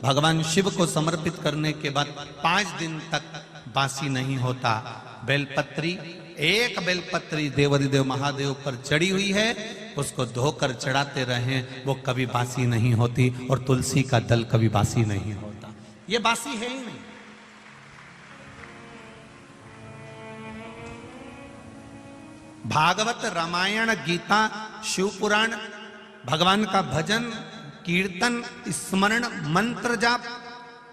भगवान शिव को समर्पित करने के बाद 5 दिन तक बासी नहीं होता। बेलपत्री, एक बेलपत्री देवाधिदेव महादेव पर चढ़ी हुई है, उसको धोकर चढ़ाते रहें, वो कभी बासी नहीं होती। और तुलसी का दल कभी बासी नहीं होता। ये बासी है ही नहीं। भागवत, रामायण, गीता, शिव पुराण, भगवान का भजन, कीर्तन, स्मरण, मंत्र जाप,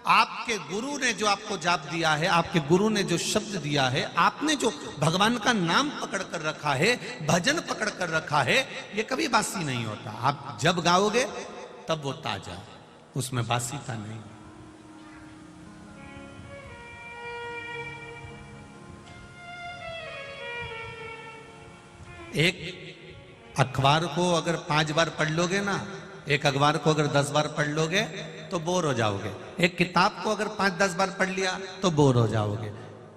आपके गुरु ने जो आपको जाप दिया है, आपके गुरु ने जो शब्द दिया है, आपने जो भगवान का नाम पकड़ कर रखा है, भजन पकड़ कर रखा है, ये कभी बासी नहीं होता। आप जब गाओगे तब वो ताजा, उसमें बासीता नहीं। एक अखबार को अगर 5 बार पढ़ लोगे ना, एक अखबार को अगर 10 बार पढ़ लोगे तो बोर हो जाओगे। एक किताब को अगर 5-10 बार पढ़ लिया तो बोर हो जाओगे।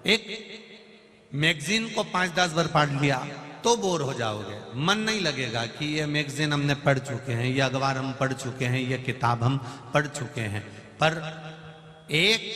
एक मैगजीन को 5-10 बार पढ़ लिया तो बोर हो जाओगे। मन नहीं लगेगा कि ये मैगजीन हमने पढ़ चुके हैं, ये अखबार हम पढ़ चुके हैं, ये किताब हम पढ़ चुके हैं। पर एक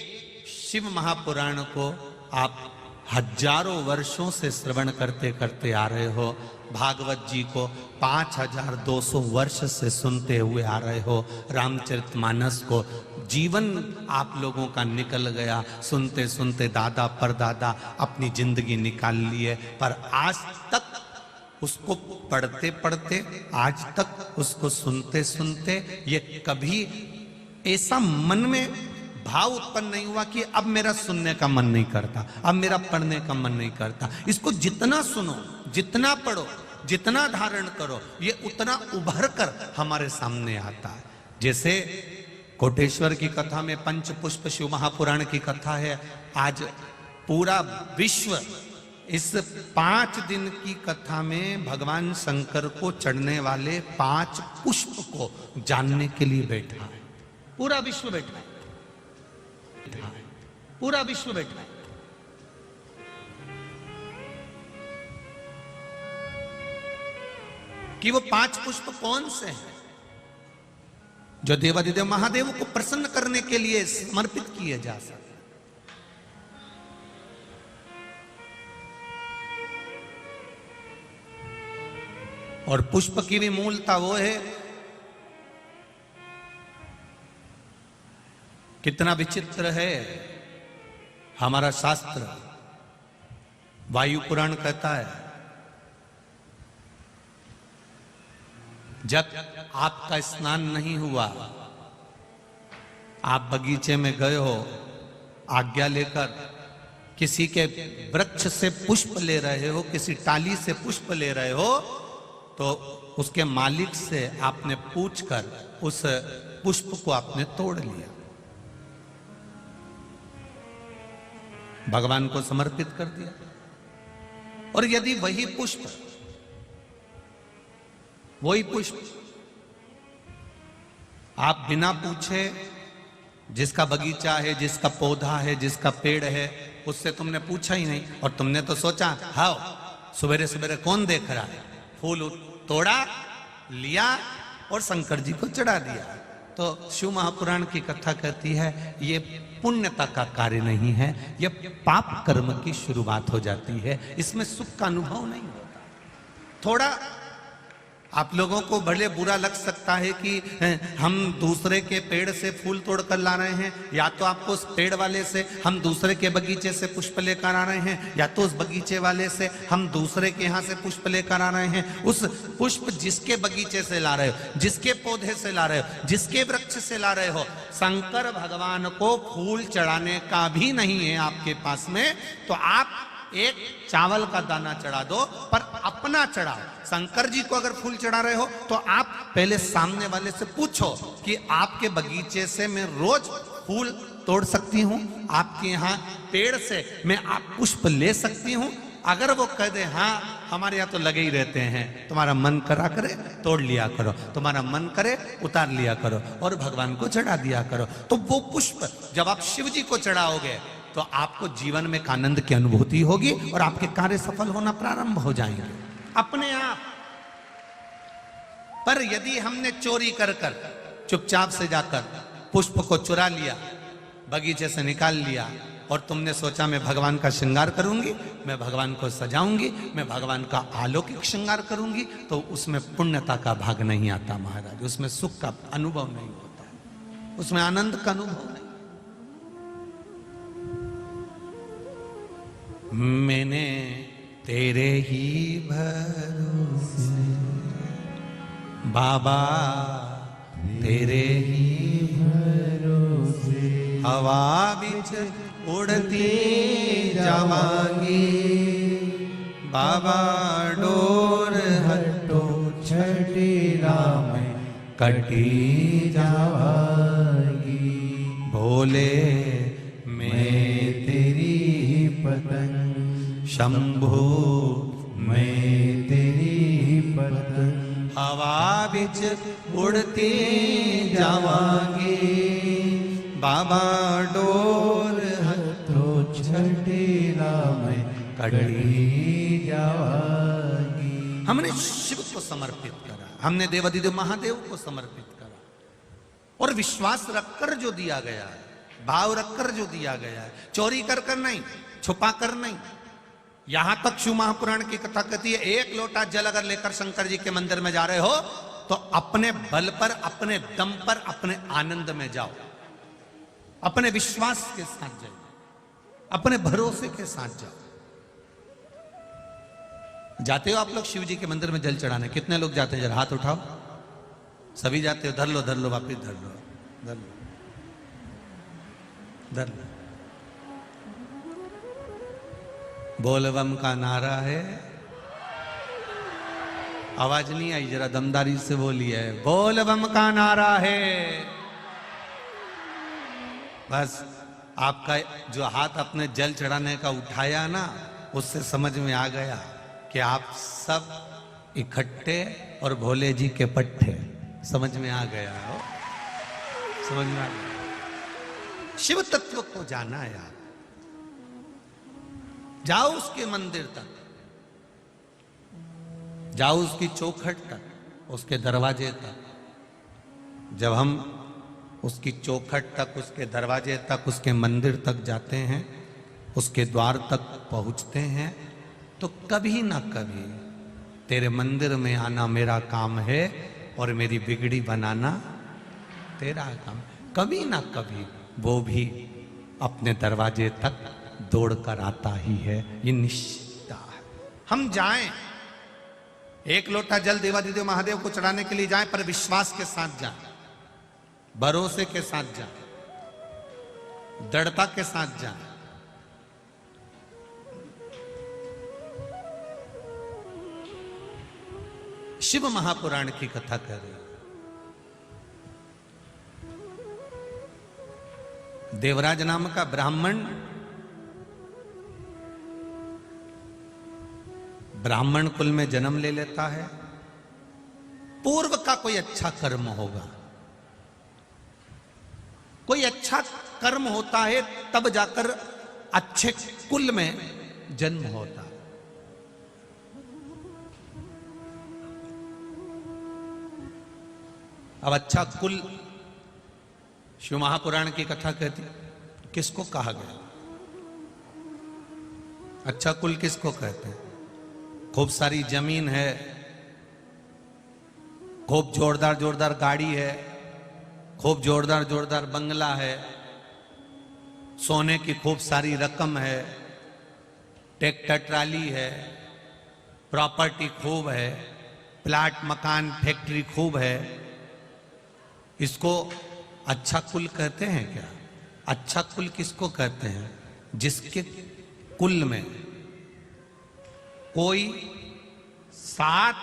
शिव महापुराण को आप हजारों वर्षों से श्रवण करते करते आ रहे हो। भागवत जी को 5200 वर्ष से सुनते हुए आ रहे हो। रामचरितमानस को जीवन आप लोगों का निकल गया, सुनते सुनते दादा परदादा अपनी जिंदगी निकाल लिए। पर आज तक उसको पढ़ते पढ़ते, आज तक उसको सुनते सुनते, ये कभी ऐसा मन में भाव उत्पन्न नहीं हुआ कि अब मेरा सुनने का मन नहीं करता, अब मेरा पढ़ने का मन नहीं करता। इसको जितना सुनो, जितना पढ़ो, जितना धारण करो, ये उतना उभर कर हमारे सामने आता है। जैसे कोटेश्वर की कथा में पंचपुष्प शिव महापुराण की कथा है। आज पूरा विश्व इस 5 दिन की कथा में भगवान शंकर को चढ़ने वाले 5 पुष्प को जानने के लिए बैठा है। पूरा विश्व बैठा है, पूरा विश्व बैठा है। कि वो 5 पुष्प कौन से हैं जो देवाधिदेव महादेव को प्रसन्न करने के लिए समर्पित किए जा सकते। और पुष्प की भी मूलता वो है, कितना विचित्र है हमारा शास्त्र। वायु पुराण कहता है, जब आपका स्नान नहीं हुआ, आप बगीचे में गए हो, आज्ञा लेकर किसी के वृक्ष से पुष्प ले रहे हो, किसी टाली से पुष्प ले रहे हो, तो उसके मालिक से आपने पूछकर उस पुष्प को आपने तोड़ लिया, भगवान को समर्पित कर दिया। और यदि वही पुष्प आप बिना पूछे, जिसका बगीचा है, जिसका पौधा है, जिसका पेड़ है, उससे तुमने पूछा ही नहीं, और तुमने तो सोचा हाँ सवेरे सवेरे कौन देख रहा है, फूल तोड़ा लिया और शंकर जी को चढ़ा दिया। तो शिव महापुराण की कथा कहती है ये पुण्यता का कार्य नहीं है, यह पाप कर्म की शुरुआत हो जाती है। इसमें सुख का अनुभव नहीं होता। थोड़ा आप लोगों को भले बुरा लग सकता है कि हम दूसरे के पेड़ से फूल तोड़ कर ला रहे हैं, या तो आपको उस पेड़ वाले से हम दूसरे के बगीचे से पुष्प लेकर आ रहे हैं, या तो उस बगीचे वाले से हम दूसरे के यहाँ से पुष्प लेकर आ रहे हैं। उस पुष्प जिसके बगीचे से ला रहे हो, जिसके पौधे से ला रहे हो, जिसके वृक्ष से ला रहे हो, शंकर भगवान को फूल चढ़ाने का भी नहीं है आपके पास में, तो आप एक चावल का दाना चढ़ा दो, पर अपना चढ़ाओ। शंकर जी को अगर फूल चढ़ा रहे हो तो आप पहले सामने वाले से पूछो कि आपके बगीचे से मैं रोज फूल तोड़ सकती हूँ, आपके यहाँ पेड़ से मैं आप पुष्प ले सकती हूँ। अगर वो कह दे हाँ हमारे यहाँ तो लगे ही रहते हैं, तुम्हारा मन करा करे तोड़ लिया करो, तुम्हारा मन करे उतार लिया करो और भगवान को चढ़ा दिया करो, तो वो पुष्प जब आप शिव जी को चढ़ाओगे तो आपको जीवन में एक आनंद की अनुभूति होगी और आपके कार्य सफल होना प्रारंभ हो जाएंगे अपने आप। पर यदि हमने चोरी कर कर चुपचाप से जाकर पुष्प को चुरा लिया, बगीचे से निकाल लिया, और तुमने सोचा मैं भगवान का श्रृंगार करूंगी, मैं भगवान को सजाऊंगी, मैं भगवान का अलौकिक श्रृंगार करूंगी, तो उसमें पुण्यता का भाग नहीं आता महाराज, उसमें सुख का अनुभव नहीं होता, उसमें आनंद का अनुभव नहीं। मैंने तेरे ही भरोसे बाबा, तेरे ही भरोसे हवा बिच उड़ती जावांगी, बाबा डोर हटो छठी राम कटी जावांगी, भोले मैं तेरी पतंग, शंभू मैं तेरी पतंग, हवा बिच उड़ती जावांगी, बाबा डोर हटो छठी राम कटी जावांगी। हमने शिव को समर्पित करा, हमने देवाधिदेव महादेव को समर्पित करा, और विश्वास रखकर जो दिया गया है, भाव रखकर जो दिया गया है, चोरी कर कर नहीं, छुपा कर नहीं। यहां तक शिव महापुराण की कथा कहती है, एक लोटा जल अगर लेकर शंकर जी के मंदिर में जा रहे हो तो अपने बल पर, अपने दम पर, अपने आनंद में जाओ, अपने विश्वास के साथ जाओ, अपने भरोसे के साथ जाओ। जाते हो आप लोग शिव जी के मंदिर में जल चढ़ाने? कितने लोग जाते हैं? जरा हाथ उठाओ। सभी जाते हो? धर लो वापिस धर लो, धर लो, धर लो। बोलबम का नारा है, आवाज नहीं आई, जरा दमदारी से बोलिए, बोलबम का नारा है। बस आपका जो हाथ अपने जल चढ़ाने का उठाया ना, उससे समझ में आ गया कि आप सब इकट्ठे और भोले जी के पट्टे, समझ में आ गया हो, समझ में आ गया। शिव तत्व को जाना है आप, जाओ उसके मंदिर तक, जाओ उसकी चौखट तक, उसके दरवाजे तक। जब हम उसकी चौखट तक, उसके दरवाजे तक, उसके मंदिर तक जाते हैं, उसके द्वार तक पहुंचते हैं, तो कभी ना कभी तेरे मंदिर में आना मेरा काम है और मेरी बिगड़ी बनाना तेरा काम। कभी ना कभी वो भी अपने दरवाजे तक दौड़ कर आता ही है, ये निश्चित है। हम जाएं, एक लोटा जल देवाधिदेव महादेव को चढ़ाने के लिए जाएं, पर विश्वास के साथ जाएं, भरोसे के साथ जाएं, दृढ़ता के साथ जाएं। शिव महापुराण की कथा कर रहे, देवराज नाम का ब्राह्मण कुल में जन्म ले लेता है। पूर्व का कोई अच्छा कर्म होगा, कोई अच्छा कर्म होता है, तब जाकर अच्छे कुल में जन्म होता है। अब अच्छा कुल, शिव महापुराण की कथा कहती, किसको कहा गया? अच्छा कुल किसको कहते हैं? खूब सारी जमीन है, खूब जोरदार जोरदार गाड़ी है, खूब जोरदार जोरदार बंगला है, सोने की खूब सारी रकम है, ट्रैक्टर ट्राली है, प्रॉपर्टी खूब है, प्लाट मकान फैक्ट्री खूब है, इसको अच्छा कुल कहते हैं क्या? अच्छा कुल किसको कहते हैं? जिसके कुल में कोई 7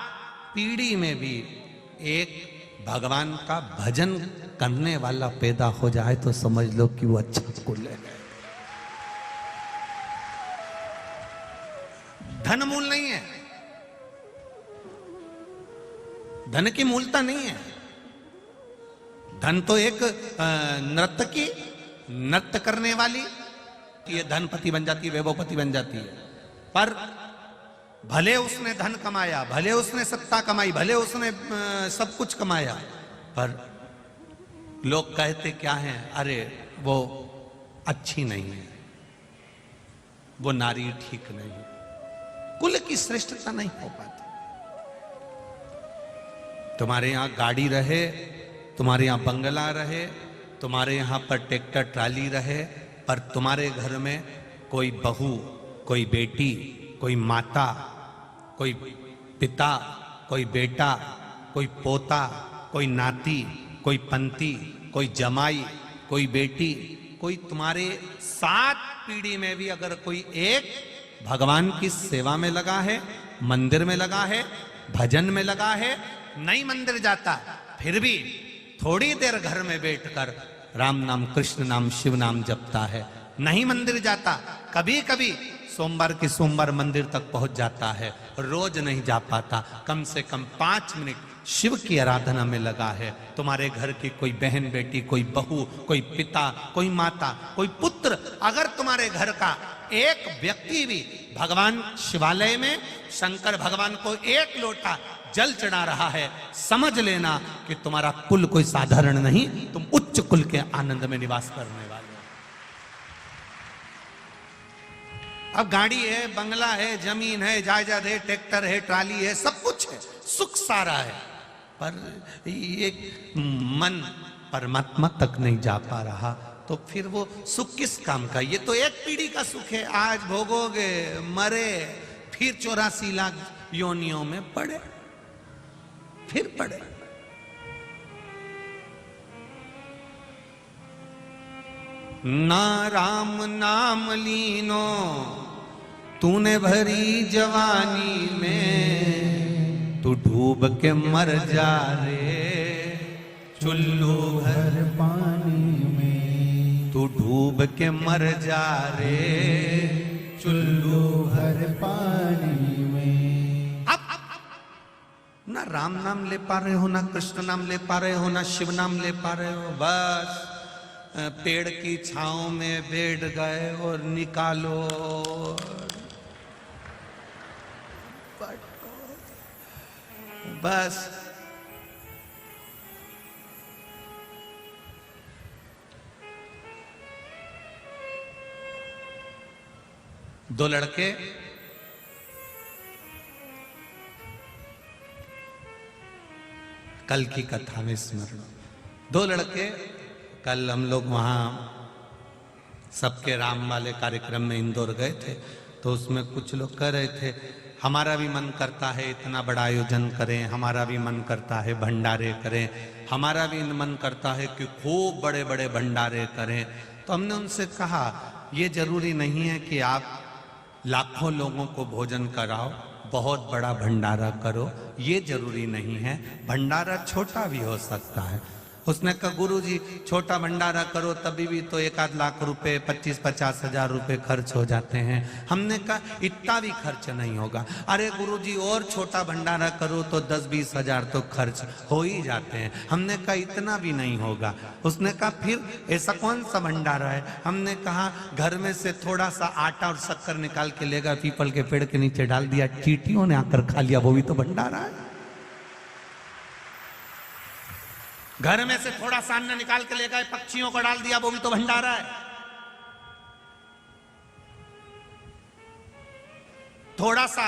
पीढ़ी में भी एक भगवान का भजन करने वाला पैदा हो जाए तो समझ लो कि वो अच्छा कुल है। धन मूल नहीं है, धन की मूलता नहीं है। धन तो एक नर्तकी, नृत्य करने वाली, ये धनपति बन जाती है, वैभवपति बन जाती है। पर भले उसने धन कमाया, भले उसने सत्ता कमाई, भले उसने सब कुछ कमाया, पर लोग कहते क्या हैं, अरे वो अच्छी नहीं है, वो नारी ठीक नहीं है, कुल की श्रेष्ठता नहीं हो पाती। तुम्हारे यहां गाड़ी रहे, तुम्हारे यहां बंगला रहे, तुम्हारे यहां पर ट्रैक्टर ट्राली रहे, पर तुम्हारे घर में कोई बहू, कोई बेटी, कोई माता, कोई पिता, कोई बेटा, कोई पोता, कोई नाती, कोई पंती, कोई जमाई, कोई बेटी, कोई तुम्हारे 7 पीढ़ी में भी अगर कोई एक भगवान की सेवा में लगा है, मंदिर में लगा है, भजन में लगा है, नहीं मंदिर जाता, फिर भी थोड़ी देर घर में बैठकर राम नाम, कृष्ण नाम, शिव नाम जपता है, नहीं मंदिर जाता, कभी कभी सोमवार की सोमवार मंदिर तक पहुंच जाता है, रोज नहीं जा पाता, कम से कम 5 मिनट शिव की आराधना में लगा है। तुम्हारे घर की कोई बहन बेटी, कोई बहू, कोई पिता, कोई माता, कोई पुत्र, अगर तुम्हारे घर का एक व्यक्ति भी भगवान शिवालय में शंकर भगवान को 1 लोटा जल चढ़ा रहा है, समझ लेना कि तुम्हारा कुल कोई साधारण नहीं, तुम उच्च कुल के आनंद में निवास करने वाले हो। अब गाड़ी है, बंगला है, जमीन है, जायदाद है, ट्रैक्टर है, ट्राली है, सब कुछ है, सुख सारा है, पर ये मन परमात्मा तक नहीं जा पा रहा, तो फिर वो सुख किस काम का? ये तो एक पीढ़ी का सुख है, आज भोगोगे, मरे, फिर 84 लाख योनियों में पड़े, फिर पड़े। ना राम नाम लीनो तूने भरी जवानी में, तू डूब के मर जा रे चुल्लू भर पानी में, तू डूब के मर जा रे चुल्लू भर पानी में। अब ना राम नाम ले पा रहे हो, ना कृष्ण नाम ले पा रहे हो, ना शिव नाम ले पा रहे हो, बस पेड़ की छांव में बैठ गए और निकालो, बस दो लड़के कल की कथा में स्मरण, 2 लड़के, कल हम लोग वहां सबके राम वाले कार्यक्रम में इंदौर गए थे, तो उसमें कुछ लोग कह रहे थे हमारा भी मन करता है इतना बड़ा आयोजन करें, हमारा भी मन करता है भंडारे करें, हमारा भी मन करता है कि खूब बड़े बड़े भंडारे करें। तो हमने उनसे कहा ये जरूरी नहीं है कि आप लाखों लोगों को भोजन कराओ, बहुत बड़ा भंडारा करो, ये जरूरी नहीं है, भंडारा छोटा भी हो सकता है। उसने कहा गुरुजी छोटा भंडारा करो तभी भी तो 1-8 लाख रुपए, 25-50 हजार रुपए खर्च हो जाते हैं। हमने कहा इतना भी खर्च नहीं होगा। अरे गुरुजी और छोटा भंडारा करो तो 10-20 हजार तो खर्च हो ही जाते हैं। हमने कहा इतना भी नहीं होगा। उसने कहा फिर ऐसा कौन सा भंडारा है? हमने कहा घर में से थोड़ा सा आटा और शक्कर निकाल के लेगा, पीपल के पेड़ के नीचे डाल दिया, चींटियों ने आकर खा लिया, वो भी तो भंडारा है। घर में से थोड़ा सा अन्न निकाल के ले गए, पक्षियों को डाल दिया, वो भी तो भंडारा है। थोड़ा सा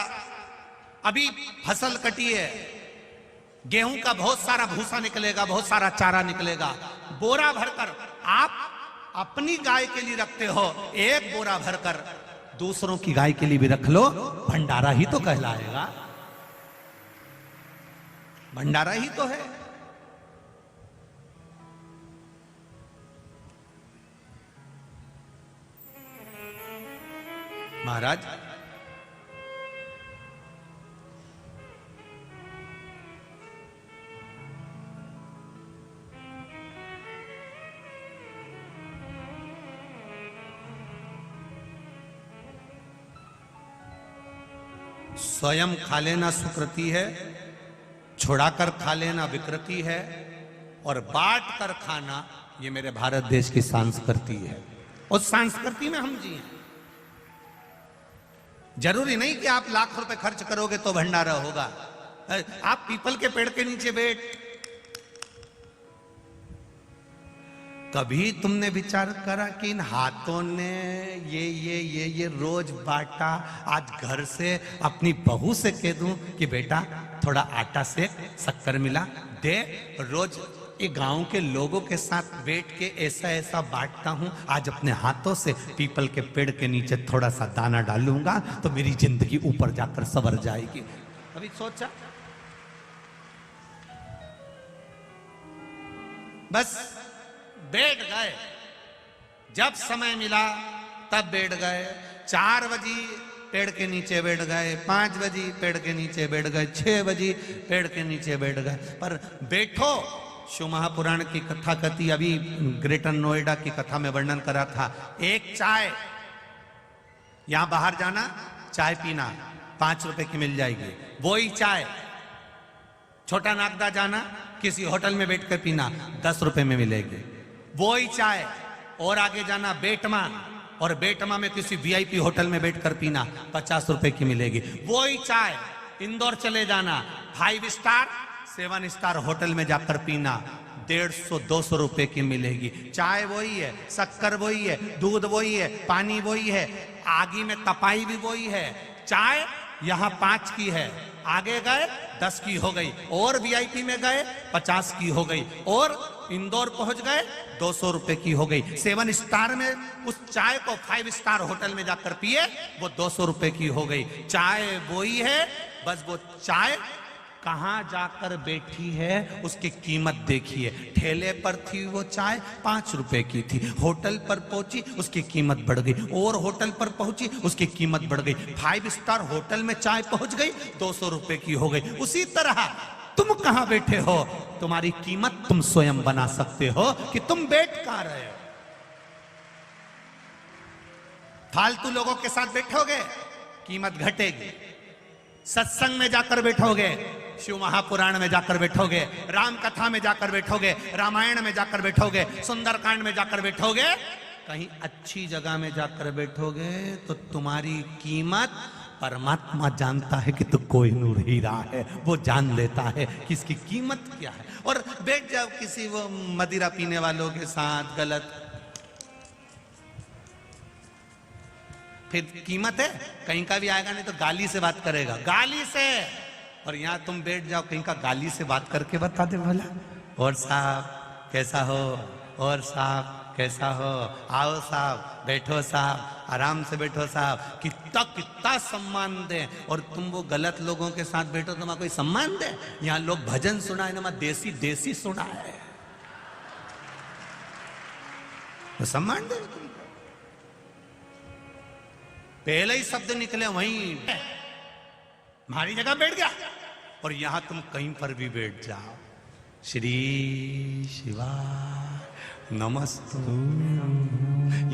अभी फसल कटी है, गेहूं का बहुत सारा भूसा निकलेगा, बहुत सारा चारा निकलेगा, बोरा भरकर आप अपनी गाय के लिए रखते हो, 1 बोरा भरकर दूसरों की गाय के लिए भी रख लो, भंडारा ही तो कहलाएगा, भंडारा ही तो है। महाराज स्वयं खा लेना सुकृति है, छुड़ाकर खा लेना विकृति है, और बांट कर खाना ये मेरे भारत देश की संस्कृति है। उस संस्कृति में हम जिए। जरूरी नहीं कि आप लाख रुपए खर्च करोगे तो भंडारा होगा। आप पीपल के पेड़ के नीचे बैठ कभी तुमने विचार करा कि इन हाथों ने ये रोज बांटा, आज घर से अपनी बहू से कह दूं कि बेटा थोड़ा आटा सेक, शक्कर मिला दे, रोज ये गांव के लोगों के साथ बैठ के ऐसा ऐसा बांटता हूं, आज अपने हाथों से पीपल के पेड़ के नीचे थोड़ा सा दाना डालूंगा तो मेरी जिंदगी ऊपर जाकर संवर जाएगी। कभी सोचा? बस बैठ गए, जब समय मिला तब बैठ गए। 4 बजे पेड़ के नीचे बैठ गए, 5 बजे पेड़ के नीचे बैठ गए, 6 बजे पेड़ के नीचे बैठ गए। पर बैठो, शिव महापुराण की कथा कथी, अभी ग्रेटर नोएडा की कथा में वर्णन करा था। एक चाय, यहां बाहर जाना चाय पीना 5 रुपए की मिल जाएगी, वही चाय छोटा नागदा जाना किसी होटल में बैठकर पीना 10 रुपए में मिलेगी, वही चाय। और आगे जाना बेटमा, और बेटमा में किसी वीआईपी होटल में बैठकर पीना 50 रुपए की मिलेगी, वही चाय। इंदौर चले जाना 5 स्टार 7 स्टार होटल में जाकर पीना 150-200 रुपए की मिलेगी। चाय वही है, शक्कर वही है, दूध वही है, पानी वही है, आगी में तपाई भी वही है। चाय यहां 5 की है, आगे गए 10 की हो गई, और वीआईपी में गए 50 की हो गई, और इंदौर पहुंच गए 200 रुपए की हो गई। 7 स्टार में उस चाय को 5 स्टार होटल में जाकर पिए, वो 200 रुपए की हो गई। चाय वही है, बस वो चाय कहां जाकर बैठी है उसकी कीमत देखिए। ठेले पर थी वो चाय 5 रुपए की थी, होटल पर पहुंची उसकी कीमत बढ़ गई, और होटल पर पहुंची उसकी कीमत बढ़ गई, 5 स्टार होटल में चाय पहुंच गई 200 रुपए की हो गई। उसी तरह तुम कहां बैठे हो, तुम्हारी कीमत तुम स्वयं बना सकते हो कि तुम बैठ कहां रहे हो। फालतू लोगों के साथ बैठोगे कीमत घटेगी, सत्संग में जाकर बैठोगे, शिव महापुराण में जाकर बैठोगे, राम कथा में जाकर बैठोगे, रामायण में जाकर बैठोगे, सुंदरकांड में जाकर बैठोगे, कहीं अच्छी जगह में जाकर बैठोगे तो तुम्हारी कीमत परमात्मा जानता है कि तू कोहिनूर हीरा है, वो जान लेता है कि इसकी कीमत क्या है। और बैठ जाओ किसी वो मदिरा पीने वालों के साथ गलत, फिर कीमत है, कहीं का भी आएगा नहीं तो गाली से बात करेगा, गाली से। और यहां तुम बैठ जाओ, कहीं का गाली से बात करके बता दे भला, और साहब कैसा हो, और साहब कैसा हो, आओ साहब, बैठो साहब, आराम से बैठो साहब, कितना कितना सम्मान दे। और तुम वो गलत लोगों के साथ बैठो तो कोई सम्मान दे। यहाँ लोग भजन सुनाए ना, देसी देसी सुना है, तो सम्मान दे तुमको। पहले ही शब्द निकले वहीं हमारी जगह बैठ गया, और यहां तुम कहीं पर भी बैठ जाओ, श्री शिवा नमस्तु,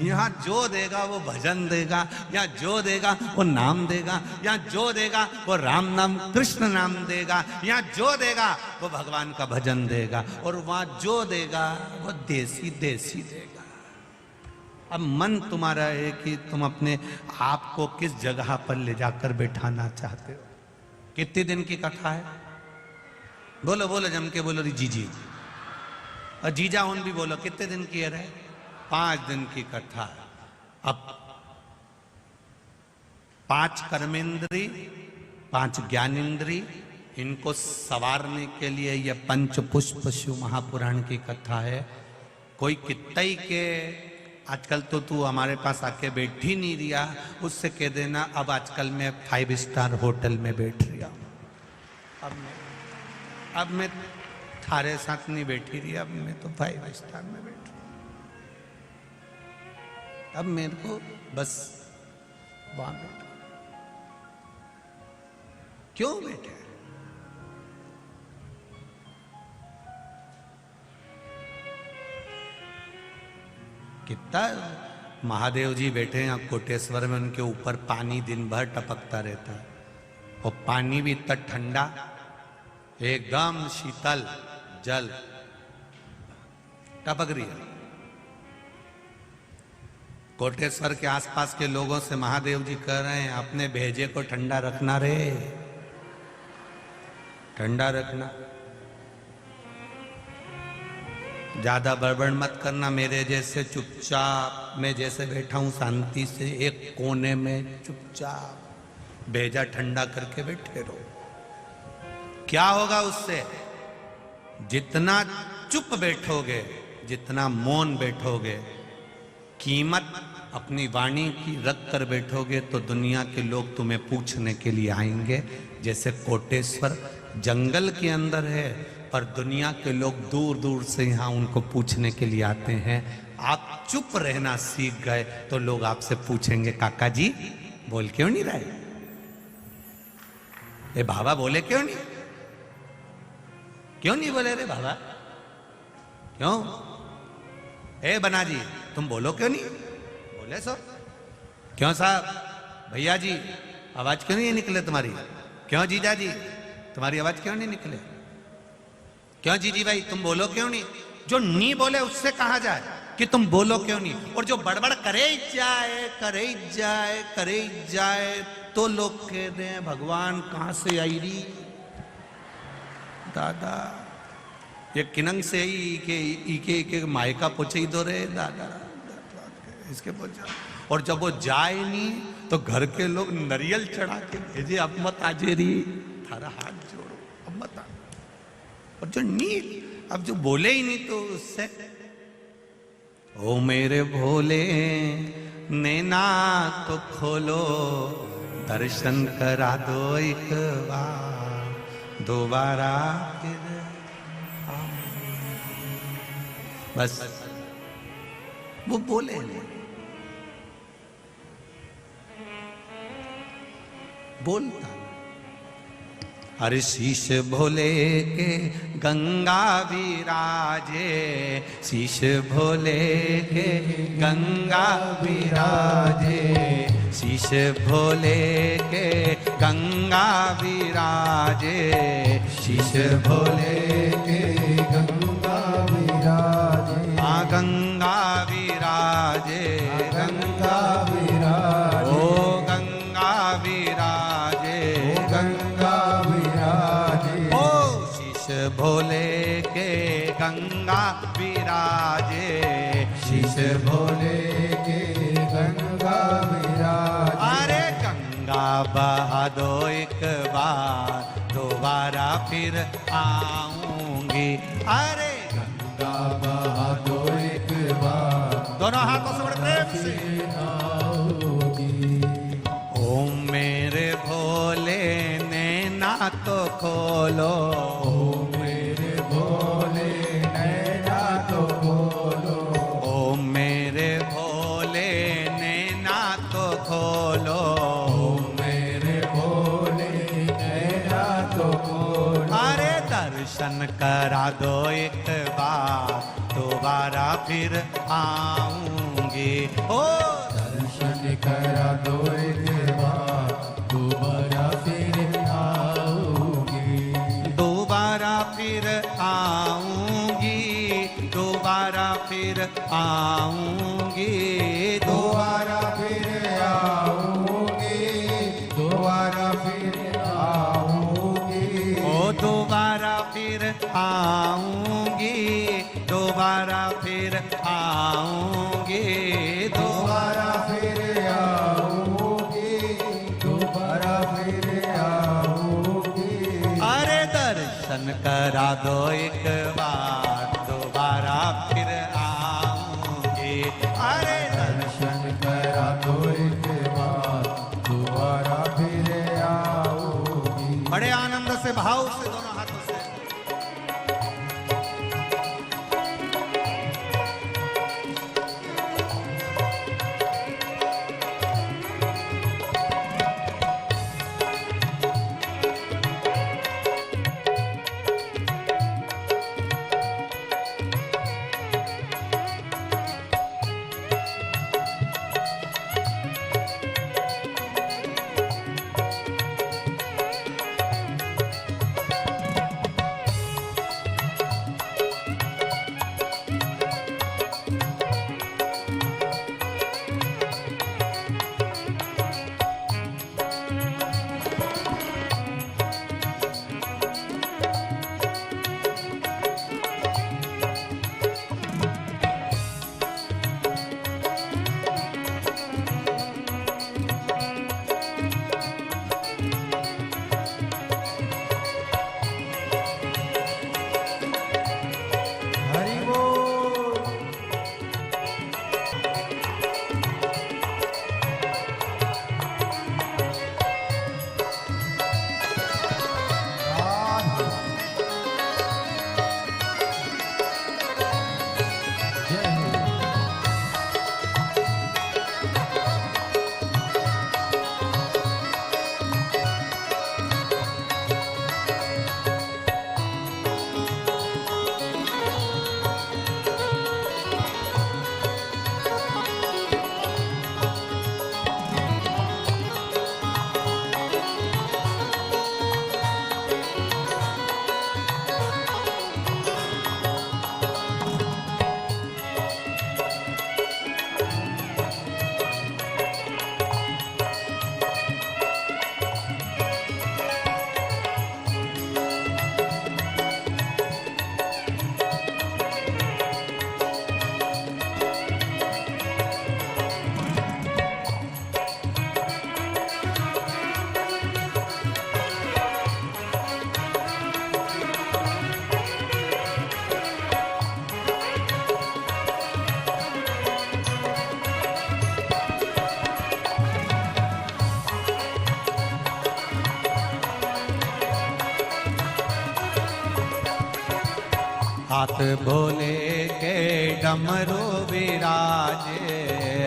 यहां जो देगा वो भजन देगा, या जो देगा वो नाम देगा, या जो देगा वो राम नाम कृष्ण नाम देगा, या जो देगा वो भगवान का भजन देगा, और वहां जो देगा वो देसी देसी देगा। अब मन तुम्हारा है कि तुम अपने आप को किस जगह पर ले जाकर बैठाना चाहते हो। कितने दिन की कथा है, बोलो बोलो जम के बोलो री जीजी, और जीजा उन भी बोलो कितने दिन की है रे, 5 दिन की कथा। अब 5 कर्मेंद्री 5 ज्ञानेंद्री, इनको सवारने के लिए यह पंच पुष्प शिव महापुराण की कथा है। कोई कितई के आजकल तो तू हमारे पास आके बैठ ही नहीं रिया, उससे कह देना अब आजकल मैं 5 स्टार होटल में बैठ रिया, अब मैं थारे साथ नहीं बैठी रही, अब मैं तो 5 स्टार में बैठ रही, अब मेरे को बस वहां बैठा। क्यों बैठे? कितना महादेव जी बैठे हैं कोटेश्वर में, उनके ऊपर पानी दिन भर टपकता रहता है, और पानी भी इतना ठंडा, एकदम शीतल जल टपक रही है। कोटेश्वर के आसपास के लोगों से महादेव जी कह रहे हैं अपने भेजे को ठंडा रखना रे, ठंडा रखना। ज्यादा बड़बड़ मत करना, मेरे जैसे चुपचाप मैं जैसे बैठा हूं शांति से एक कोने में चुपचाप भेजा ठंडा करके बैठे रहो। क्या होगा उससे? जितना चुप बैठोगे, जितना मौन बैठोगे, कीमत अपनी वाणी की रख कर बैठोगे तो दुनिया के लोग तुम्हें पूछने के लिए आएंगे। जैसे कोटेश्वर जंगल के अंदर है पर दुनिया के लोग दूर दूर से यहाँ उनको पूछने के लिए आते हैं। आप चुप रहना सीख गए तो लोग आपसे पूछेंगे काका जी बोल क्यों नहीं रहे, ए बाबा बोले क्यों नहीं, क्यों नहीं बोले रे बाबा, क्यों? ए बना जी तुम बोलो क्यों नहीं बोले? सो क्यों साहब, भैया जी आवाज क्यों नहीं निकले तुम्हारी, क्यों जीजा जी तुम्हारी आवाज क्यों नहीं निकले, क्यों जीजी भाई तुम बोलो क्यों नहीं? जो नहीं बोले उससे कहा जाए कि तुम बोलो क्यों नहीं, और जो बड़बड़ करे जाए तो लोग कहते हैं भगवान कहां से आई री दादा, ये किनंग से ही के मायका पोछे ही दो रे दादा इसके पोछा। और जब वो जाए नहीं तो घर के लोग नरियल चढ़ा के भेजे अब मत आजे री, थारा हाथ जोड़ो अब मत आ। और जो नील अब जो बोले ही नहीं तो उससे ओ मेरे भोले नैना तो खोलो, दर्शन करा दो एक बार, दोबारा फिर बस वो बोले बोलता। अरे शीश भोले के गंगा विराजे, शीश भोले के गंगा विराजे, शीश भोले के गंगा विराजे, शीश भोले के गंगा विराजे, हाँ गंगा विराजे, गंगा विराजे, ओ गंगा विराजे, ओ गंगा विराजे, ओ शीश भोले के गंगा विराजे, शीश भोले के गंगा विराजे। अरे गंगा बहा दो एक बार, दोबारा फिर आऊंगी। अरे गंगा बहा दो एक बार, दोनों हाथों से बड़े प्रेम से आऊंगी। ओम मेरे भोले नैना तो खोलो, ओम मेरे भोले नैना तो खोलो, ओम मेरे भोले नैना तो खोलो, ओम मेरे भोले नैना तो खोलो। अरे दर्शन करा दो एक बार, दोबारा फिर आऊंगी। ओ दर्शन करा दो एक बार, दोबारा फिर आऊंगी, दोबारा फिर आऊंगी, दोबारा फिर आऊंगी, दोबारा फिर आऊंगी, दोबारा फिर आऊंगी, ओ दोबारा फिर आऊंगी, दोबारा फिर आऊंगी, दोबारा फिर आऊंगी, दोबारा फिर आऊंगी। अरे दर्शन करा दो एक बार, दोबारा फिर आऊंगी। अरे दर्शन करा दो एक बार, दोबारा फिर आऊंगी। बड़े आनंद से भाव से दोनों हाथों से हाथ भोले के डमरू विराजे,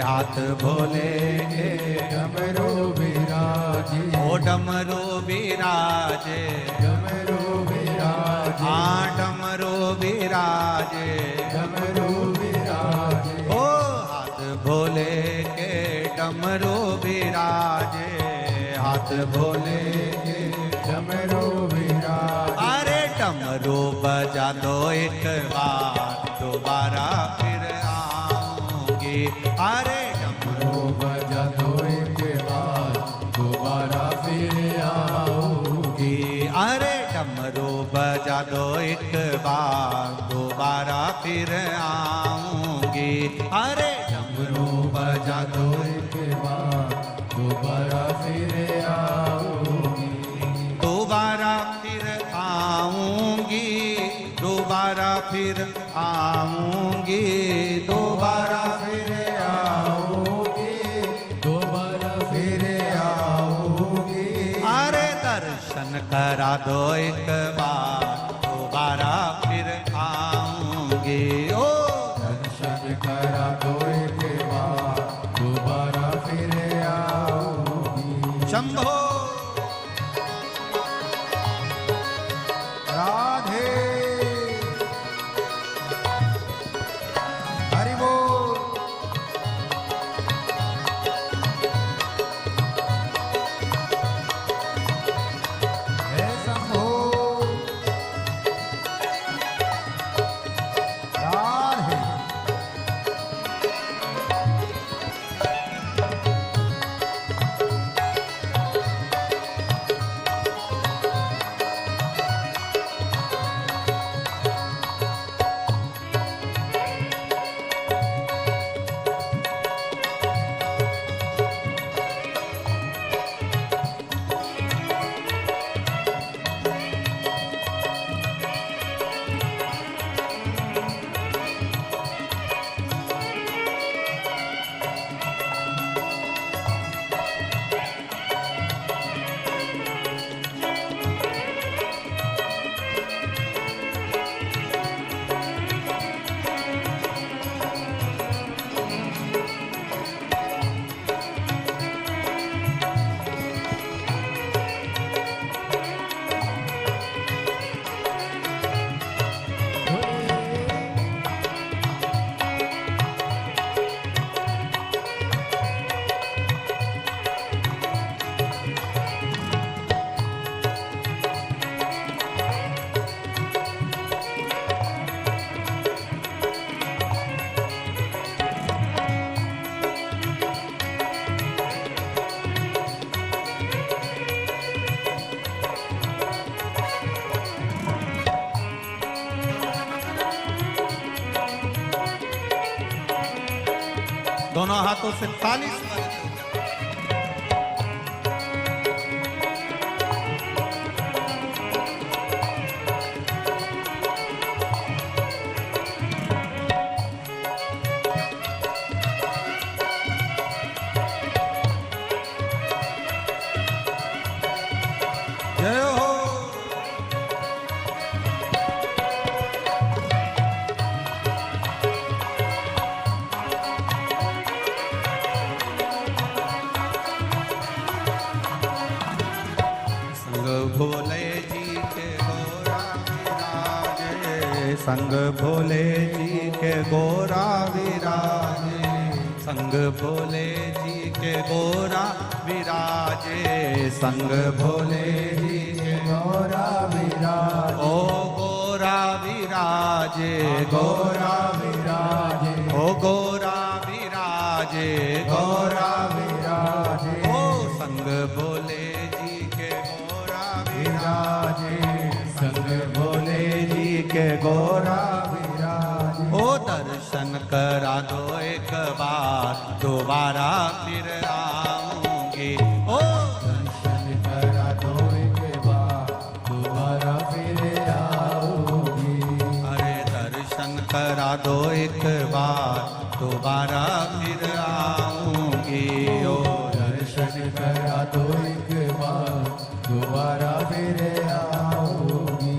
हाथ भोले के डमरू विराजे, ओ डमरू विराजे, डमरू विराजे, हाँ डमरू विराजे, डमरू विराजे, ओ हाथ भोले के डमरू विराजे, हाथ भोले के डमरू विराजे। अरे डमरू बजा दो एक बार, दोबारा फिर आऊंगी। अरे डमरू बजा दो एक बार, दोबारा फिर आऊंगी। अरे डमरू बजा दो एक बार, दोबारा फिर आऊंगी। अरे डमरू बजा दो एक बार, दोबारा फिर आऊंगी। दोबारा फिर आऊंगी, दोबारा फिर आऊंगी, दोबारा फिर आऊंगी, दोबारा फिर आऊंगी। अरे दर्शन करा दो एक बार, दोबारा फिर आऊंगी। ओ दर्शन करा दो एक बार, दोबारा फिर आऊंगी। शंभो राधे हरि बोल। हे शंभो राधे। दोनों हाथों से ताली से जय हो। भोले जी के गोरा विराजे, संग भोले जी के गोरा विराजे, संग भोले जी के गोरा विराजे, संग भोले जी के गोरा विराज, ओ गोरा विराजे, गोरा विराजे, ओ गोरा विराजे, गोरा विराजे, ओ संग भोले जी के गोरा विराजे, संग भोले जी के गोरा विराजे। ओ दर्शन करा दो एक बार, दोबारा फिर आऊंगी। ओ दर्शन करा दो एक बार, दोबारा फिर आऊंगी। अरे दर्शन करा दो एक बार, दोबारा फिर आऊंगी। ओ दर्शन करा दो एक बार, दोबारा फिर आऊंगी।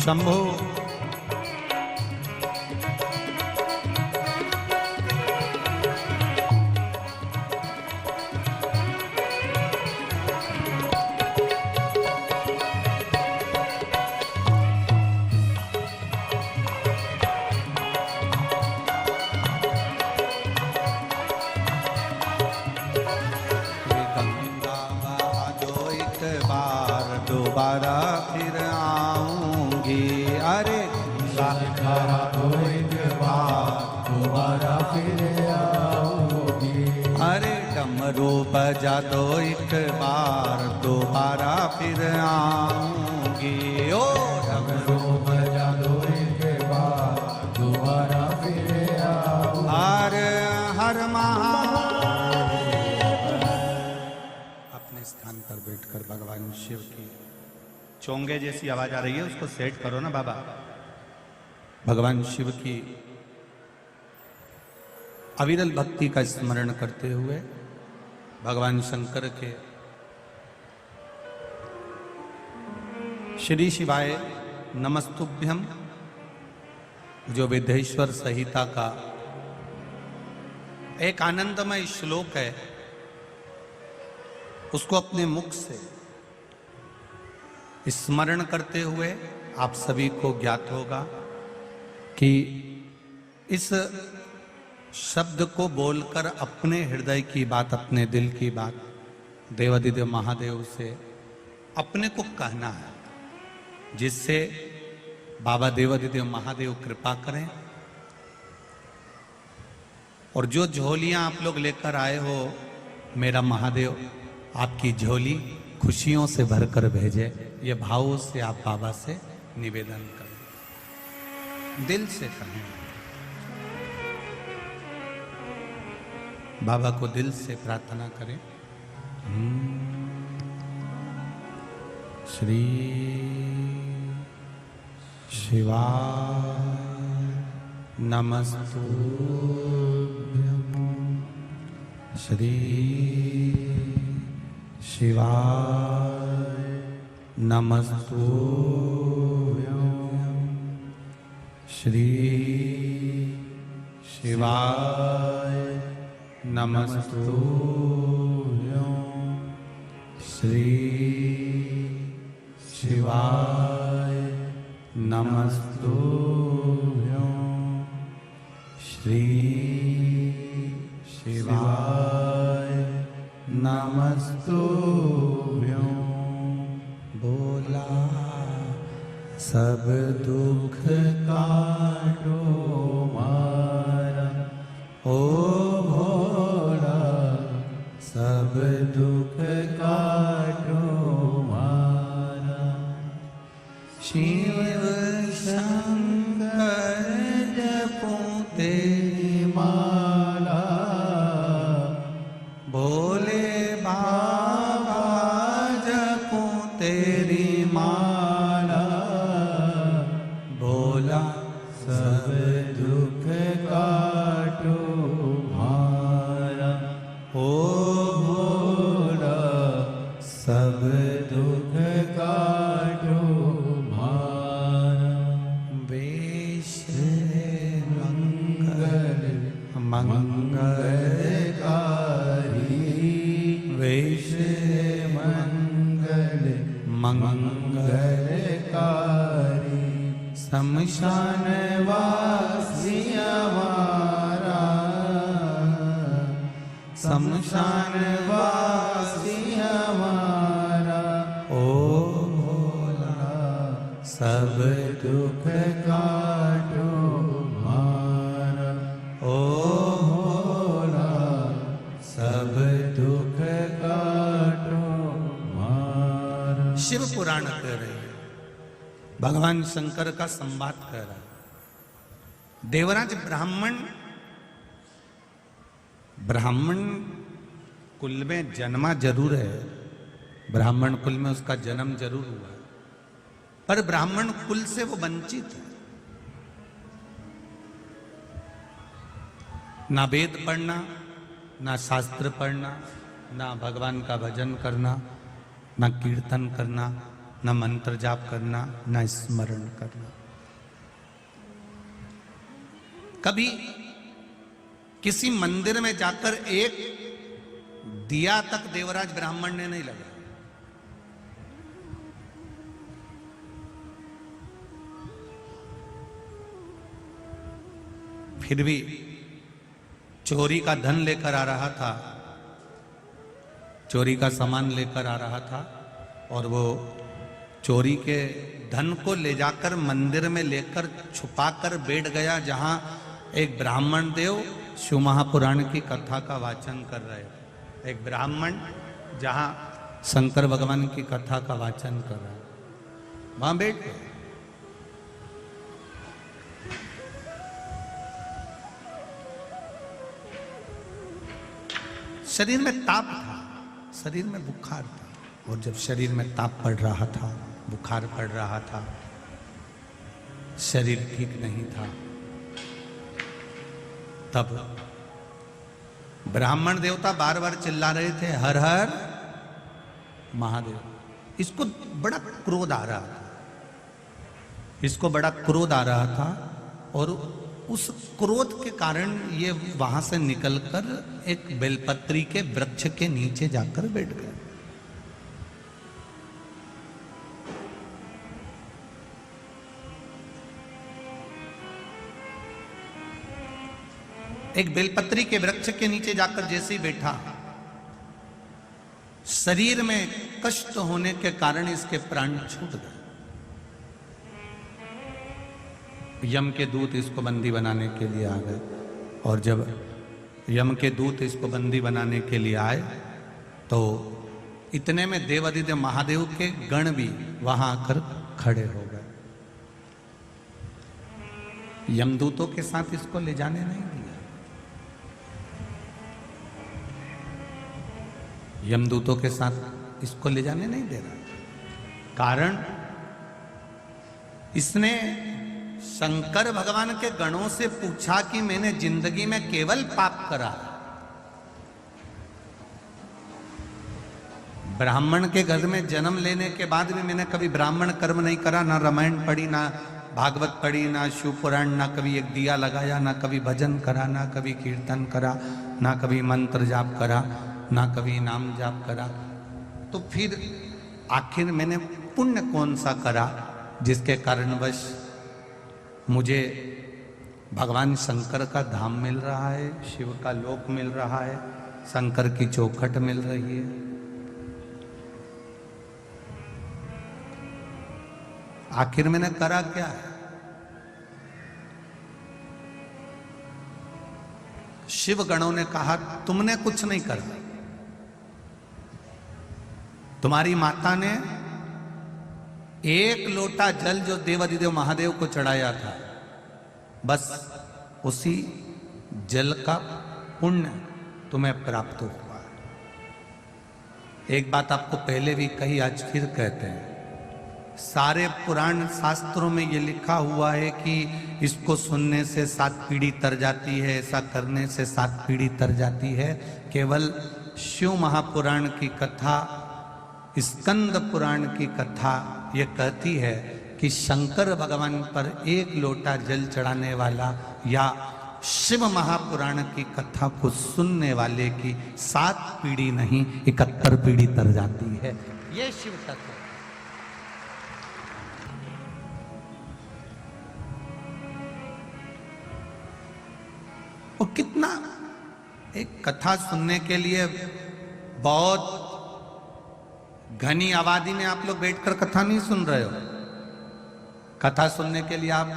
शंभो। दोबारा फिर आऊंगी। अरे गंगा तो एक बार दोबारा फिर आऊंगी। अरे डमरू बजा दो एक बार दोबारा फिर आऊंगी। ओ डमरू बजा दो एक बार दोबारा फिर आऊंगी। हर हर अपने स्थान पर बैठकर भगवान शिव की चोंगे जैसी आवाज आ रही है, उसको सेट करो ना बाबा। भगवान शिव की अविरल भक्ति का स्मरण करते हुए भगवान शंकर के श्री शिवाय नमस्तुभ्यम जो विद्येश्वर संहिता का एक आनंदमय श्लोक है, उसको अपने मुख से स्मरण करते हुए आप सभी को ज्ञात होगा कि इस शब्द को बोलकर अपने हृदय की बात, अपने दिल की बात देवादिदेव महादेव से अपने को कहना है, जिससे बाबा देवादिदेव महादेव कृपा करें। और जो झोलियां आप लोग लेकर आए हो, मेरा महादेव आपकी झोली खुशियों से भरकर भेजे, ये भावों से आप बाबा से निवेदन करें, दिल से कहें। बाबा को दिल से प्रार्थना करें। श्री शिवाय नमस्तुभ्यं। श्री शिवाय नमस्तुभ्यं। श्री शिवाय नमस्तुभ्यं। श्री शिवाय नमस्तुभ्यं। श्री शिवाय नमस्तुभ्यं। बोला सब दुख काटो मारा, ओ भोला सब दुख काटो मारा। शिव शंकर जपो तेरी माला, भोले बाबा जपो तेरी माला। भोला सब दुख काटो मारा, ओ भोला सब दुख काटो मारा। वेश मंगल मंगलकारी, वेश मंगल मंगलकारी। शमशान वासी हमारा, शमशान वासी हमारा। ओ भोला सब दुख काटो मारा, ओ भोला सब दुख काटो मारा। शिव पुराण कह रहे हैं, भगवान शंकर का संवाद कह रहा है। देवराज ब्राह्मण कुल में जन्मा जरूर है, ब्राह्मण कुल में उसका जन्म जरूर हुआ, पर ब्राह्मण कुल से वो वंचित है। ना वेद पढ़ना, ना शास्त्र पढ़ना, ना भगवान का भजन करना, ना कीर्तन करना, न मंत्र जाप करना, न स्मरण करना। कभी किसी मंदिर में जाकर एक दिया तक देवराज ब्राह्मण ने नहीं लगाया। फिर भी चोरी का धन लेकर आ रहा था, चोरी का सामान लेकर आ रहा था, और वो चोरी के धन को ले जाकर मंदिर में लेकर छुपाकर बैठ गया, जहां एक ब्राह्मण देव शिव महापुराण की कथा का वाचन कर रहे थे। एक ब्राह्मण जहां शंकर भगवान की कथा का वाचन कर रहा है, वहां बैठ गए। शरीर में ताप था, शरीर में बुखार था, और जब शरीर में ताप पड़ रहा था, बुखार पड़ रहा था, शरीर ठीक नहीं था, तब ब्राह्मण देवता बार बार चिल्ला रहे थे, हर हर महादेव। इसको बड़ा क्रोध आ रहा था, इसको बड़ा क्रोध आ रहा था, और उस क्रोध के कारण ये वहां से निकलकर एक बेलपत्री के वृक्ष के नीचे जाकर बैठ गए। एक बेलपत्री के वृक्ष के नीचे जाकर जैसे ही बैठा, शरीर में कष्ट होने के कारण इसके प्राण छूट गए। यम के दूत इसको बंदी बनाने के लिए आ गए, और जब यम के दूत इसको बंदी बनाने के लिए आए तो इतने में देवादिदेव महादेव के गण भी वहां आकर खड़े हो गए। यमदूतों के साथ इसको ले जाने नहीं दिया, यमदूतों के साथ इसको ले जाने नहीं दे रहा। कारण इसने शंकर भगवान के गणों से पूछा कि मैंने जिंदगी में केवल पाप करा, ब्राह्मण के घर में जन्म लेने के बाद भी मैंने कभी ब्राह्मण कर्म नहीं करा, ना रामायण पढ़ी, ना भागवत पढ़ी, ना शिव पुराण, ना कभी एक दिया लगाया, ना कभी भजन करा, ना कभी कीर्तन करा, ना कभी मंत्र जाप करा, ना कभी नाम जाप करा। तो फिर आखिर मैंने पुण्य कौन सा करा जिसके कारणवश मुझे भगवान शंकर का धाम मिल रहा है, शिव का लोक मिल रहा है, शंकर की चौखट मिल रही है। आखिर मैंने करा क्या है? शिव गणों ने कहा तुमने कुछ नहीं करा, तुम्हारी माता ने एक लोटा जल जो देवादिदेव महादेव को चढ़ाया था, बस उसी जल का पुण्य तुम्हें प्राप्त हुआ। एक बात आपको पहले भी कही, आज फिर कहते हैं, सारे पुराण शास्त्रों में ये लिखा हुआ है कि इसको सुनने से 7 पीढ़ी तर जाती है, ऐसा करने से 7 पीढ़ी तर जाती है। केवल शिव महापुराण की कथा, स्कंद पुराण की कथा ये कहती है कि शंकर भगवान पर एक लोटा जल चढ़ाने वाला या शिव महापुराण की कथा को सुनने वाले की 7 पीढ़ी नहीं 71 पीढ़ी तर जाती है। ये शिव तत्व। और कितना एक कथा सुनने के लिए बहुत घनी आबादी में आप लोग बैठकर कथा नहीं सुन रहे हो। कथा सुनने के लिए आप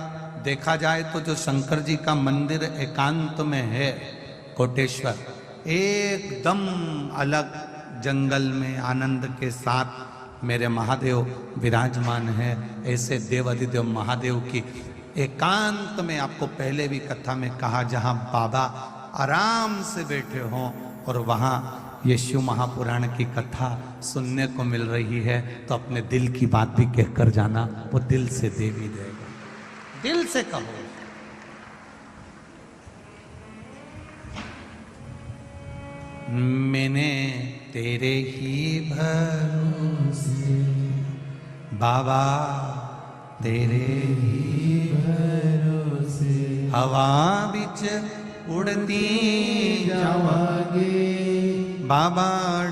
देखा जाए तो जो शंकर जी का मंदिर एकांत में है कोटेश्वर, एकदम अलग जंगल में आनंद के साथ मेरे महादेव विराजमान है। ऐसे देवादिदेव महादेव की एकांत में आपको पहले भी कथा में कहा, जहां बाबा आराम से बैठे हों और वहां ये शिव महापुराण की कथा सुनने को मिल रही है, तो अपने दिल की बात भी कहकर जाना, वो दिल से दे भी देगा। दिल से कहो। मैंने तेरे ही भरोसे बाबा तेरे ही भरोसे हवा बिच उड़ती जावांगे बाबा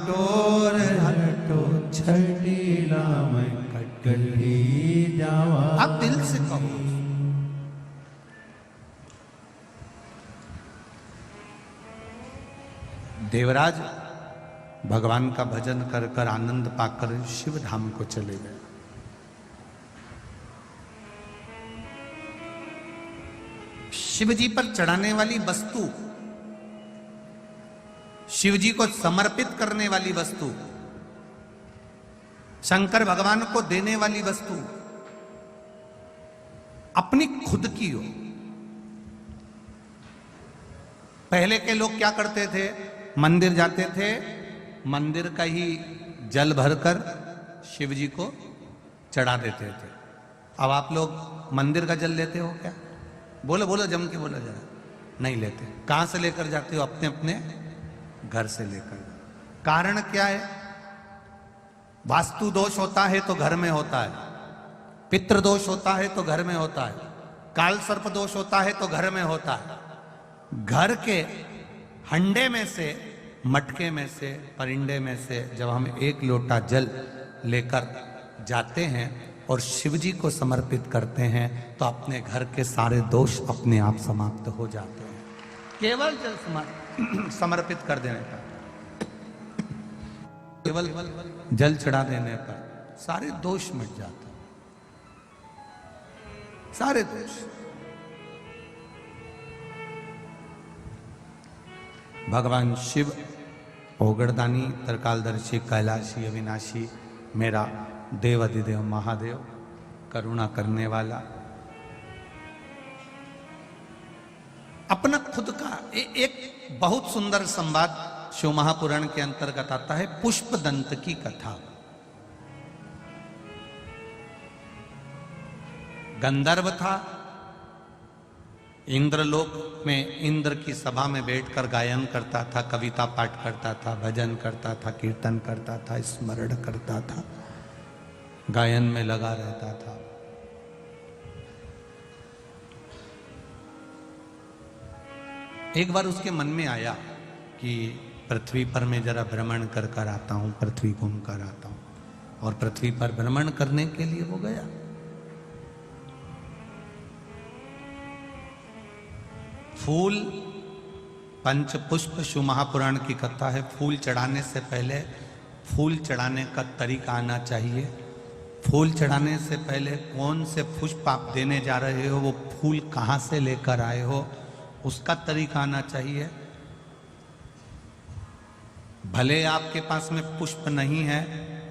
डोर हटो छड़ीला मैं कटली जावा। आप दिल से कहो। देवराज भगवान का भजन कर कर आनंद पाकर शिव धाम को चले गए। शिव जी पर चढ़ाने वाली वस्तु, शिव जी को समर्पित करने वाली वस्तु, शंकर भगवान को देने वाली वस्तु अपनी खुद की हो। पहले के लोग क्या करते थे, मंदिर जाते थे, मंदिर का ही जल भरकर शिव जी को चढ़ा देते थे। अब आप लोग मंदिर का जल लेते हो क्या? बोलो बोलो, जम के बोलो जरा। नहीं लेते। कहां से लेकर जाते हो? अपने अपने घर से लेकर। कारण क्या है? वास्तु दोष होता है तो घर में होता है, पितृ दोष होता है तो घर में होता है, काल सर्प दोष होता है तो घर में होता है। घर के हंडे में से, मटके में से, परिंडे में से जब हम एक लोटा जल लेकर जाते हैं और शिव जी को समर्पित करते हैं तो अपने घर के सारे दोष अपने आप समाप्त हो जाते हैं, केवल जल समर्पित कर देने पर, केवल जल चढ़ा देने पर सारे दोष मिट जाते हैं, सारे दोष। भगवान शिव ओगड़दानी, तरकालदर्शी, कैलाशी, अविनाशी, मेरा देव अधिदेव महादेव, करुणा करने वाला, अपना खुद का एक बहुत सुंदर संवाद शिव महापुराण के अंतर्गत आता है, पुष्पदंत की कथा। गंधर्व था, इंद्रलोक में इंद्र की सभा में बैठकर गायन करता था, कविता पाठ करता था, भजन करता था, कीर्तन करता था, स्मरण करता था, गायन में लगा रहता था। एक बार उसके मन में आया कि पृथ्वी पर मैं जरा भ्रमण कर कर आता हूं, पृथ्वी घूम कर आता हूं। और पृथ्वी पर भ्रमण करने के लिए वो गया। फूल, पंच पुष्प, शिव महापुराण की कथा है। फूल चढ़ाने से पहले फूल चढ़ाने का तरीका आना चाहिए। फूल चढ़ाने से पहले कौन से पुष्प आप देने जा रहे हो, वो फूल कहां से लेकर आए हो, उसका तरीका आना चाहिए। भले आपके पास में पुष्प नहीं है,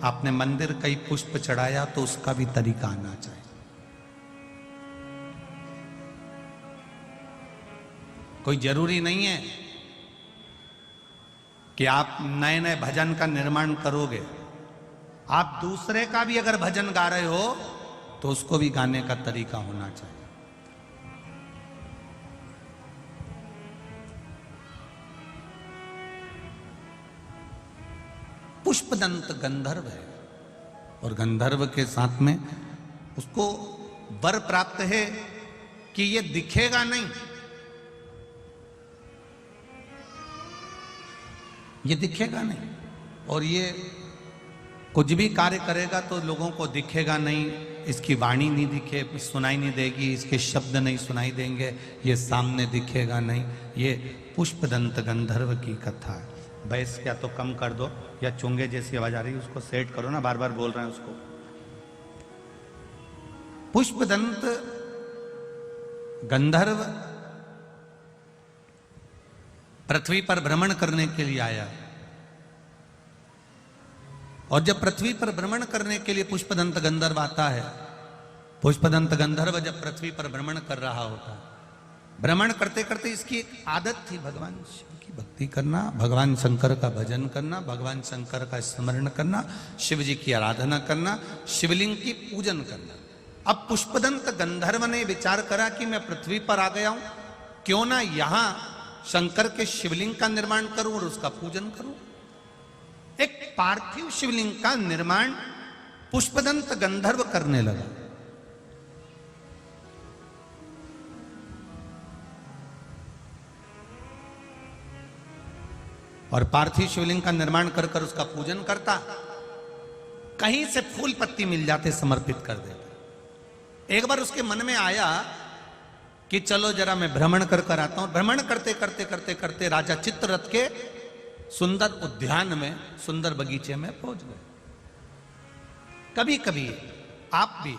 आपने मंदिर कई पुष्प चढ़ाया, तो उसका भी तरीका आना चाहिए। कोई जरूरी नहीं है कि आप नए नए भजन का निर्माण करोगे। आप दूसरे का भी अगर भजन गा रहे हो तो उसको भी गाने का तरीका होना चाहिए। पुष्पदंत गंधर्व है और गंधर्व के साथ में उसको वर प्राप्त है कि ये दिखेगा नहीं, ये दिखेगा नहीं, और ये कुछ भी कार्य करेगा तो लोगों को दिखेगा नहीं, इसकी वाणी नहीं दिखे, सुनाई नहीं देगी, इसके शब्द नहीं सुनाई देंगे, ये सामने दिखेगा नहीं। ये पुष्पदंत गंधर्व की कथा है। बैस क्या तो कम कर दो, या चुंगे जैसी आवाज आ रही है उसको सेट करो ना, बार बार बोल रहे हैं उसको। पुष्पदंत गंधर्व पृथ्वी पर भ्रमण करने के लिए आया, और जब पृथ्वी पर भ्रमण करने के लिए पुष्पदंत गंधर्व आता है, पुष्पदंत गंधर्व जब पृथ्वी पर भ्रमण कर रहा होता है, भ्रमण करते करते इसकी एक आदत थी भगवान शिव की भक्ति करना, भगवान शंकर का भजन करना, भगवान शंकर का स्मरण करना, शिव जी की आराधना करना, शिवलिंग की पूजन करना। अब पुष्पदंत गंधर्व ने विचार करा कि मैं पृथ्वी पर आ गया हूं, क्यों ना यहां शंकर के शिवलिंग का निर्माण करूं और उसका पूजन करूं। एक पार्थिव शिवलिंग का निर्माण पुष्पदंत गंधर्व करने लगा। और पार्थिव शिवलिंग का निर्माण कर कर उसका पूजन करता, कहीं से फूल पत्ती मिल जाते समर्पित कर देता। एक बार उसके मन में आया कि चलो जरा मैं भ्रमण कर कर आता हूं। भ्रमण करते करते करते करते राजा चित्ररथ के सुंदर उद्यान में, सुंदर बगीचे में पहुंच गए। कभी कभी आप भी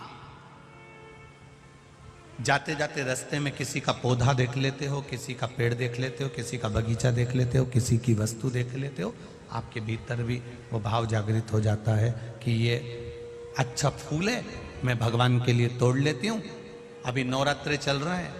जाते जाते रास्ते में किसी का पौधा देख लेते हो, किसी का पेड़ देख लेते हो, किसी का बगीचा देख लेते हो, किसी की वस्तु देख लेते हो, आपके भीतर भी वो भाव जागृत हो जाता है कि ये अच्छा फूल है, मैं भगवान के लिए तोड़ लेती हूँ। अभी नवरात्रे चल रहे हैं,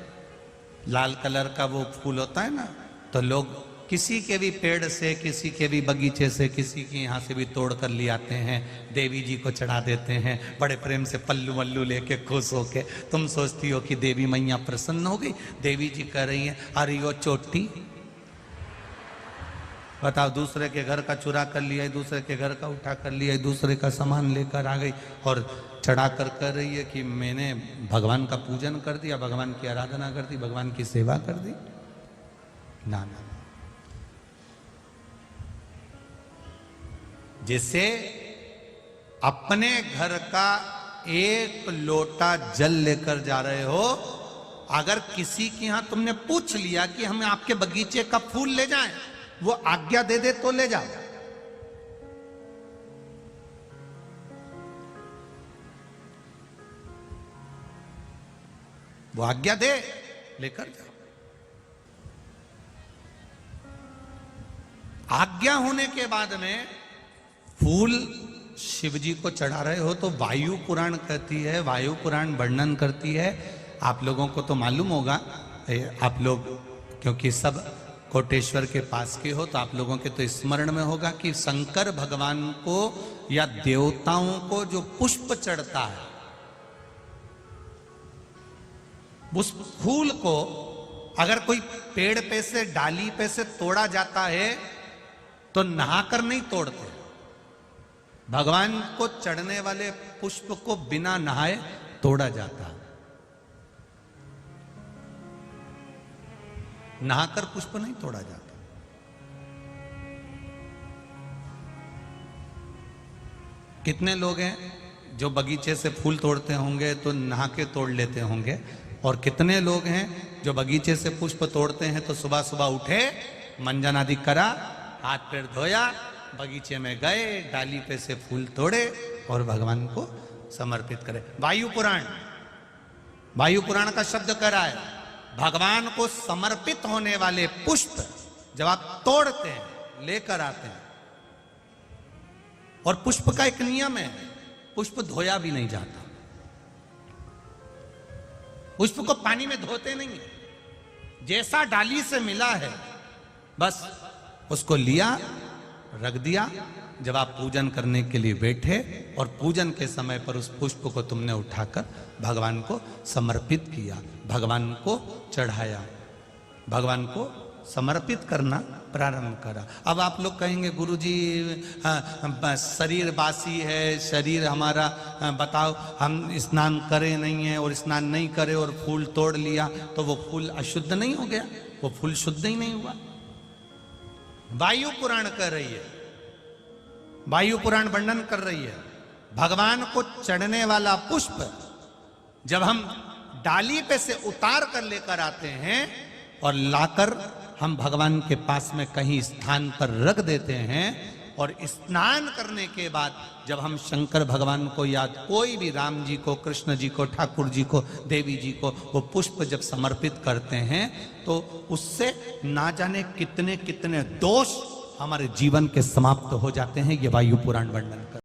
लाल कलर का वो फूल होता है ना, तो लोग किसी के भी पेड़ से, किसी के भी बगीचे से, किसी के यहाँ से भी तोड़ कर ले आते हैं, देवी जी को चढ़ा देते हैं, बड़े प्रेम से पल्लू वल्लू लेके खुश होके। तुम सोचती हो कि देवी मैया प्रसन्न हो गई, देवी जी कह रही हैं अरे वो चोटी, बताओ, दूसरे के घर का चुरा कर लिया, दूसरे के घर का उठा कर लिया, दूसरे का सामान लेकर आ गई और चढ़ा कर कह रही है कि मैंने भगवान का पूजन कर दिया, भगवान की आराधना कर दी, भगवान की सेवा कर दी। ना ना, जैसे अपने घर का एक लोटा जल लेकर जा रहे हो, अगर किसी के यहां तुमने पूछ लिया कि हमें आपके बगीचे का फूल ले जाएं, वो आज्ञा दे दे तो ले जाओ। वो आज्ञा दे, लेकर जाओ। आज्ञा होने के बाद में फूल शिव जी को चढ़ा रहे हो तो वायु पुराण कहती है, वायु पुराण वर्णन करती है। आप लोगों को तो मालूम होगा, आप लोग क्योंकि सब कोटेश्वर के पास के हो, तो आप लोगों के तो स्मरण में होगा कि शंकर भगवान को या देवताओं को जो पुष्प चढ़ता है, उस फूल को अगर कोई पेड़ पे से, डाली पे से तोड़ा जाता है तो नहाकर नहीं तोड़ते। भगवान को चढ़ने वाले पुष्प को बिना नहाए तोड़ा जाता है। नहाकर पुष्प नहीं तोड़ा जाता। कितने लोग हैं जो बगीचे से फूल तोड़ते होंगे तो नहा के तोड़ लेते होंगे, और कितने लोग हैं जो बगीचे से पुष्प तोड़ते हैं तो सुबह सुबह उठे, मंजन आदि करा, हाथ पैर धोया, बगीचे में गए, डाली पे से फूल तोड़े और भगवान को समर्पित करे। वायु पुराण, वायु पुराण का शब्द कह रहा है भगवान को समर्पित होने वाले पुष्प जब आप तोड़ते हैं, लेकर आते हैं, और पुष्प का एक नियम है, पुष्प धोया भी नहीं जाता। पुष्प को पानी में धोते नहीं है, जैसा डाली से मिला है बस उसको लिया, रख दिया। जब आप पूजन करने के लिए बैठे और पूजन के समय पर उस पुष्प को तुमने उठाकर भगवान को समर्पित किया, भगवान को चढ़ाया, भगवान को समर्पित करना प्रारंभ करा। अब आप लोग कहेंगे गुरुजी शरीर बासी है, शरीर हमारा, बताओ हम स्नान करें नहीं है और स्नान नहीं करे और फूल तोड़ लिया तो वो फूल अशुद्ध नहीं हो गया? वो फूल शुद्ध ही नहीं हुआ। वायु पुराण कह रही है, वायु पुराण वर्णन कर रही है, भगवान को चढ़ने वाला पुष्प जब हम डाली पे से उतार कर लेकर आते हैं और लाकर हम भगवान के पास में कहीं स्थान पर रख देते हैं, और स्नान करने के बाद जब हम शंकर भगवान को याद, कोई भी राम जी को, कृष्ण जी को, ठाकुर जी को, देवी जी को वो पुष्प जब समर्पित करते हैं तो उससे ना जाने कितने कितने दोष हमारे जीवन के समाप्त हो जाते हैं। ये वायु पुराण वर्णन कर